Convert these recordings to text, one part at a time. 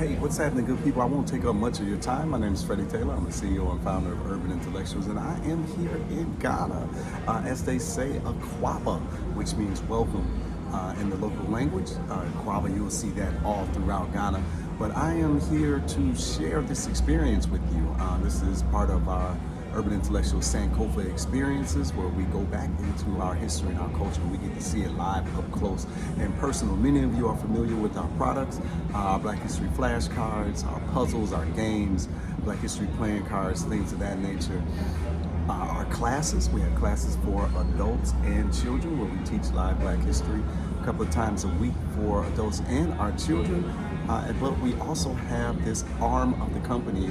Hey, what's happening, good people? I won't take up much of your time. My name is Freddie Taylor. I'm the CEO and founder of Urban Intellectuals, and I am here in Ghana. As they say, Akwaba, which means welcome in the local language. Akwaba, you'll see that all throughout Ghana. But I am here to share this experience with you. This is part of our Urban Intellectual Sankofa experiences, where we go back into our history and our culture. We get to see it live, up close and personal. Many of you are familiar with our products, our Black History flashcards, our puzzles, our games, Black History playing cards, things of that nature. Our classes, we have classes for adults and children where we teach live Black History a couple of times a week for adults and our children. But we also have this arm of the company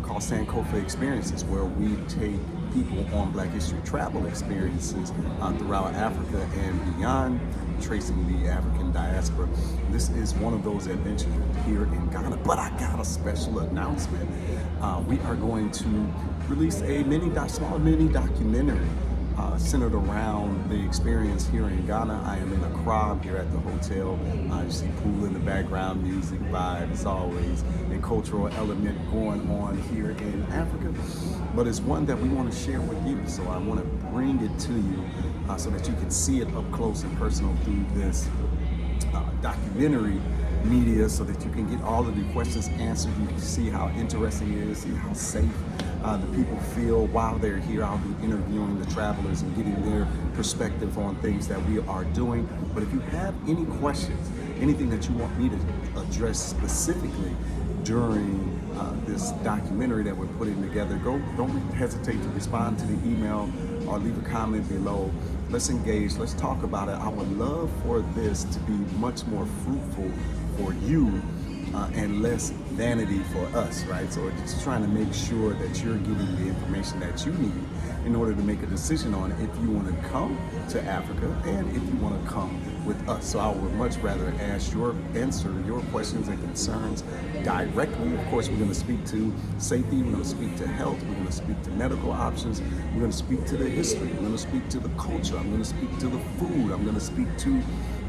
called Sankofa Experiences, where we take people on Black History travel experiences throughout Africa and beyond, tracing the African diaspora. This is one of those adventures here in Ghana, but I got a special announcement. We are going to release a small mini documentary centered around the experience here in Ghana. I am in Accra here at the hotel. You see pool in the background, music, vibes, always a cultural element going on here in Africa. But it's one that we want to share with you. So I want to bring it to you so that you can see it up close and personal through this documentary media, so that you can get all of the questions answered. You can see how interesting it is, see how safe the people feel while they're here. I'll be interviewing the travelers and getting their perspective on things that we are doing. But if you have any questions, anything that you want me to address specifically during this documentary that we're putting together, don't hesitate to respond to the email or leave a comment below. Let's engage, let's talk about it. I would love for this to be much more fruitful for you and less vanity for us, right? So it's just trying to make sure that you're getting the information that you need in order to make a decision on if you want to come to Africa and if you want to come with us. So I would much rather answer your questions and concerns directly. Of course, we're going to speak to safety, we're going to speak to health, we're going to speak to medical options, we're going to speak to the history, we're going to speak to the culture, I'm going to speak to the food, I'm going to speak to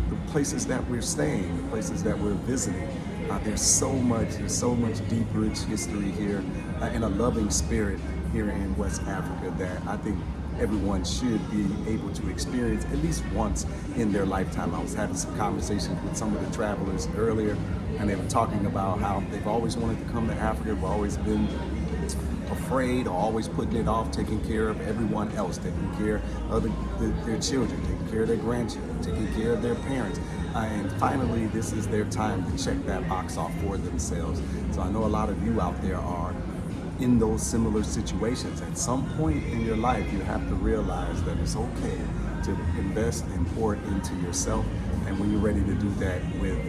the places that we're staying, the places that we're visiting. There's so much deep, rich history here and a loving spirit here in West Africa that I think everyone should be able to experience at least once in their lifetime. I was having some conversations with some of the travelers earlier, and they were talking about how they've always wanted to come to Africa, have always been afraid or always putting it off, taking care of everyone else, taking care of their children, taking care of their grandchildren, taking care of their parents. And finally, this is their time to check that box off for themselves. So I know a lot of you out there are in those similar situations. At some point in your life, you have to realize that it's okay to invest and pour into yourself. And when you're ready to do that with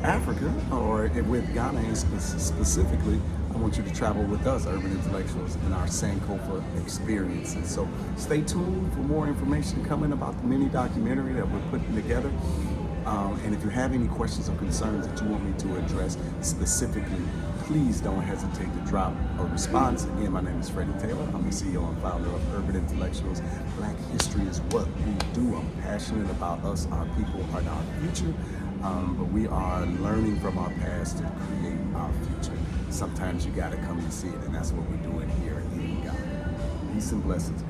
Africa or with Ghana specifically, I want you to travel with us, Urban Intellectuals, in our Sankofa experiences. So stay tuned for more information coming about the mini documentary that we're putting together. And if you have any questions or concerns that you want me to address specifically, please don't hesitate to drop a response. Again, my name is Freddie Taylor. I'm the CEO and founder of Urban Intellectuals. Black history is what we do. I'm passionate about us, our people, and our future. But we are learning from our past to create our future. Sometimes you gotta come and see it, and that's what we're doing here in Ghana. Peace and blessings.